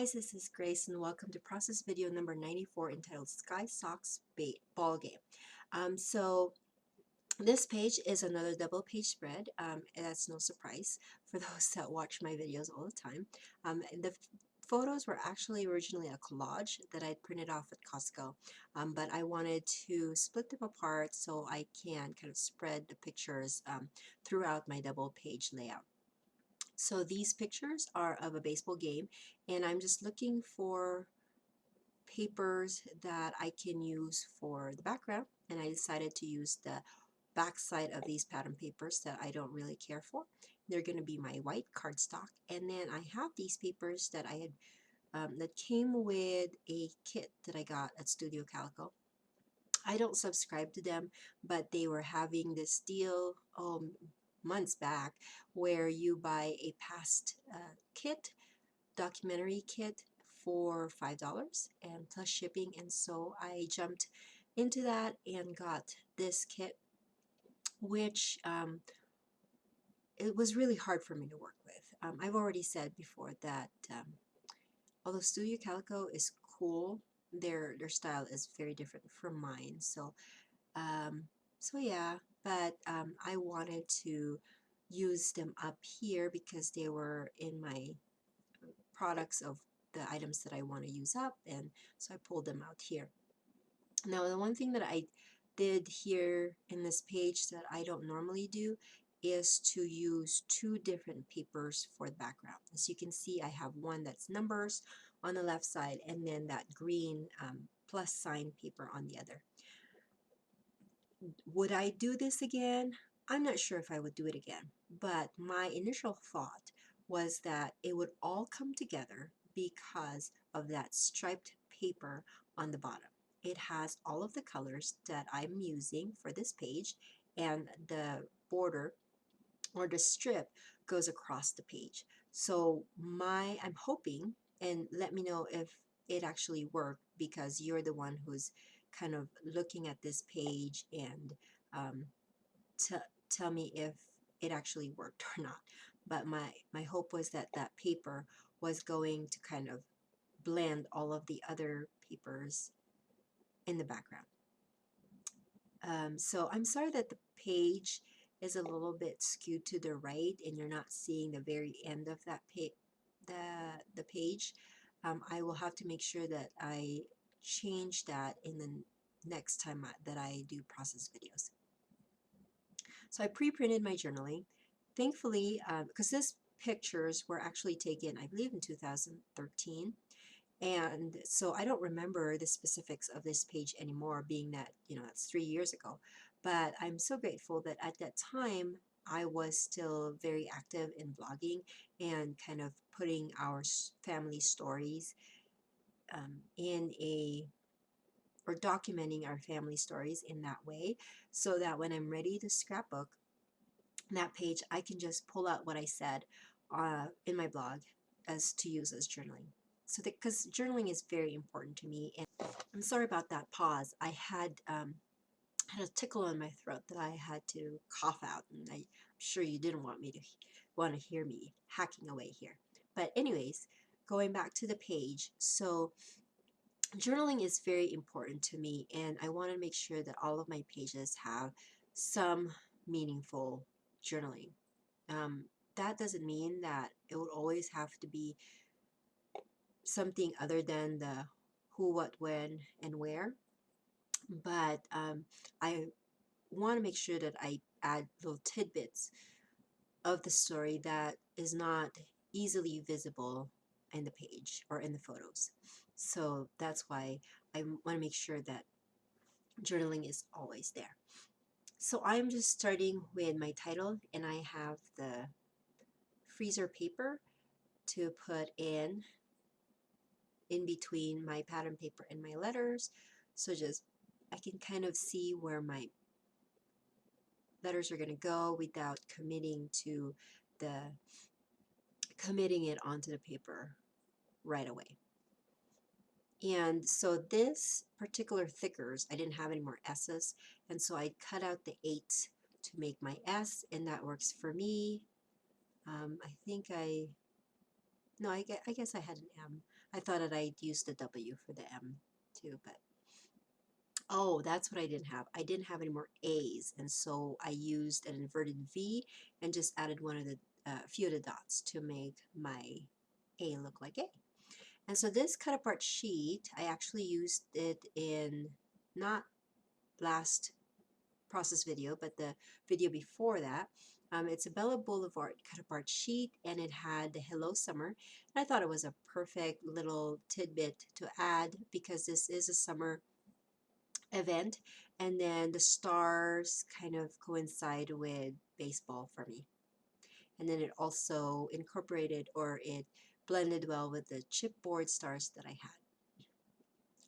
guys, this is Grace and welcome to process video number 94 entitled Sox Ball Game. So this page is another double page spread, and that's no surprise for those that watch my videos all the time. The photos were actually originally a collage that I'd printed off at Costco, but I wanted to split them apart so I can kind of spread the pictures throughout my double page layout. So these pictures are of a baseball game, and I'm just looking for papers that I can use for the background, and I decided to use the back side of these pattern papers that I don't really care for. They're going to be my white cardstock, and then I have these papers that I had that came with a kit that I got at Studio Calico. I don't subscribe to them, but they were having this deal months back where you buy a past kit, documentary kit for $5 and plus shipping, and so I jumped into that and got this kit, which it was really hard for me to work with. I've already said before that although Studio Calico is cool, their style is very different from mine. Um, so yeah, but I wanted to use them up here because they were in my products of the items that I want to use up, and so I pulled them out here. Now the one thing that I did here in this page that I don't normally do is to use two different papers for the background. As you can see, I have one that's numbers on the left side and then that green plus sign paper on the other. Would I do this again? I'm not sure if I would do it again, but my initial thought was that it would all come together because of that striped paper on the bottom. It has all of the colors that I'm using for this page, and the border or the strip goes across the page. So I'm hoping, and let me know if it actually worked, because you're the one who's kind of looking at this page and um, tell me if it actually worked or not. But my hope was that that paper was going to kind of blend all of the other papers in the background. So I'm sorry that the page is a little bit skewed to the right and you're not seeing the very end of that the page. I will have to make sure that I change that in the next time that I do process videos. So I pre-printed my journaling. Thankfully, because these pictures were actually taken, I believe, in 2013. And so I don't remember the specifics of this page anymore, being that, that's 3 years ago. But I'm so grateful that at that time, I was still very active in vlogging and kind of putting our family stories or documenting our family stories in that way, so that when I'm ready to scrapbook that page, I can just pull out what I said in my blog as to use as journaling. So because journaling is very important to me. And I'm sorry about that pause. I had a tickle in my throat that I had to cough out, and I'm sure you didn't want to hear me hacking away here. But anyways, going back to the page, so journaling is very important to me, and I want to make sure that all of my pages have some meaningful journaling. That doesn't mean that it would always have to be something other than the who, what, when, and where, but I want to make sure that I add little tidbits of the story that is not easily visible in the page or in the photos. So that's why I want to make sure that journaling is always there. So I'm just starting with my title, and I have the freezer paper to put in between my pattern paper and my letters, so just I can kind of see where my letters are going to go without committing it onto the paper right away. And so this particular thickers, I didn't have any more S's, and so I cut out the 8 to make my S, and that works for me. I guess I had an M. I thought that I'd use the W for the M too, but oh, that's what I didn't have. I didn't have any more A's, and so I used an inverted V and just added one of the few of the dots to make my A look like A. And so this cut apart sheet, I actually used it in not last process video, but the video before that. It's a Bella Boulevard cut apart sheet, and it had the Hello Summer. And I thought it was a perfect little tidbit to add because this is a summer event, and then the stars kind of coincide with baseball for me. And then it also incorporated, or it blended well with the chipboard stars that I had.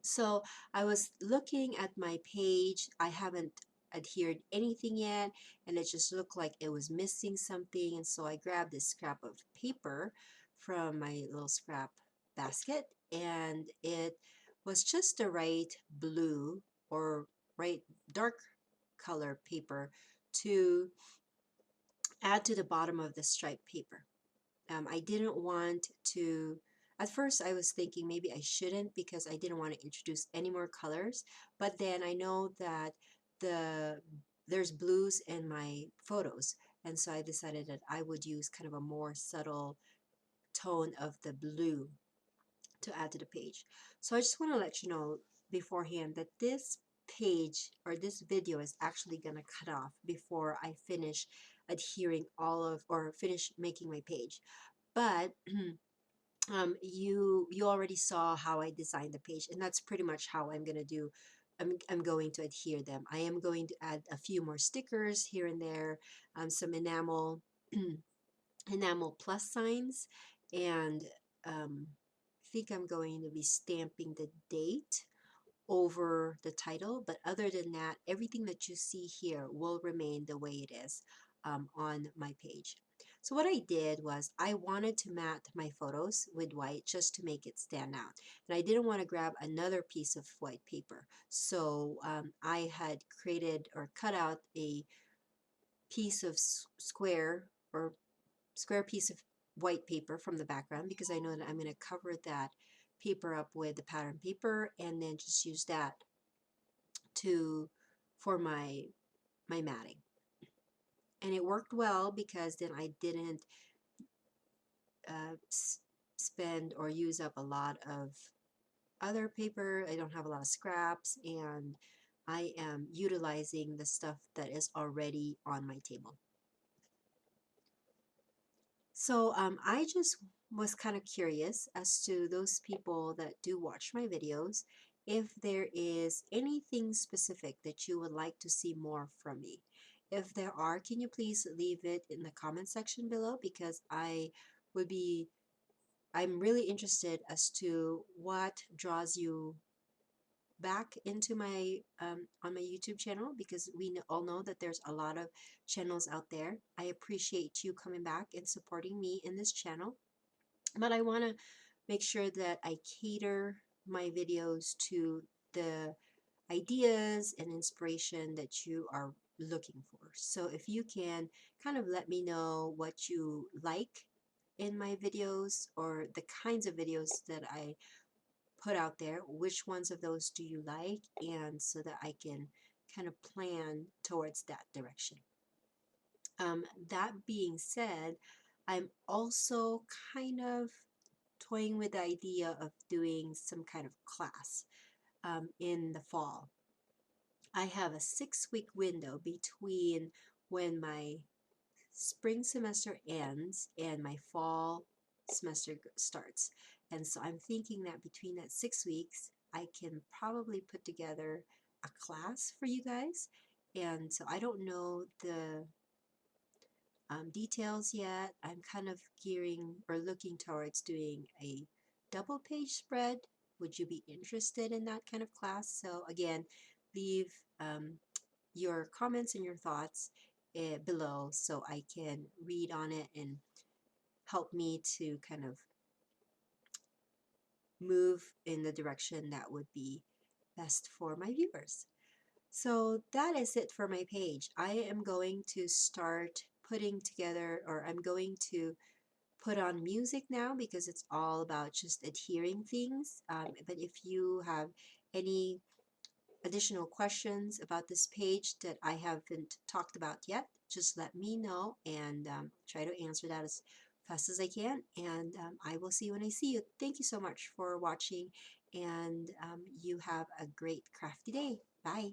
So I was looking at my page. I haven't adhered anything yet, and it just looked like it was missing something. And so I grabbed this scrap of paper from my little scrap basket, and it was just the right blue or right dark color paper to add to the bottom of the striped paper. I didn't want to, at first I was thinking maybe I shouldn't because I didn't want to introduce any more colors, but then I know that there's blues in my photos, and so I decided that I would use kind of a more subtle tone of the blue to add to the page. So I just want to let you know beforehand that this page or this video is actually going to cut off before I finish adhering all of or finish making my page. But you already saw how I designed the page, and that's pretty much how I'm gonna do. I'm going to adhere them. I am going to add a few more stickers here and there, some enamel enamel plus signs, and I think I'm going to be stamping the date over the title, but other than that, everything that you see here will remain the way it is on my page. So what I did was I wanted to matte my photos with white just to make it stand out. And I didn't want to grab another piece of white paper. So I had created or cut out a piece of square or square piece of white paper from the background because I know that I'm going to cover that paper up with the pattern paper and then just use that to for my matting. And it worked well because then I didn't spend or use up a lot of other paper. I don't have a lot of scraps, and I am utilizing the stuff that is already on my table. So I just was kind of curious as to those people that do watch my videos, if there is anything specific that you would like to see more from me. If there are, can you please leave it in the comment section below, because I'm really interested as to what draws you back into my on my YouTube channel, because we all know that there's a lot of channels out there. I appreciate you coming back and supporting me in this channel, but I want to make sure that I cater my videos to the ideas and inspiration that you are looking for. So if you can kind of let me know what you like in my videos, or the kinds of videos that I put out there, which ones of those do you like, and so that I can kind of plan towards that direction. That being said, I'm also kind of toying with the idea of doing some kind of class in the fall. I have a 6-week window between when my spring semester ends and my fall semester starts. And so I'm thinking that between that 6 weeks, I can probably put together a class for you guys. And so I don't know the details yet. I'm kind of gearing or looking towards doing a double page spread. Would you be interested in that kind of class? So again, leave your comments and your thoughts below so I can read on it and help me to kind of move in the direction that would be best for my viewers. So that is it for my page. I am going to start putting together, or I'm going to put on music now because it's all about just adhering things. But if you have any additional questions about this page that I haven't talked about yet, just let me know, and try to answer that as fast as I can. And I will see you when I see you. Thank you so much for watching, and you have a great crafty day. Bye.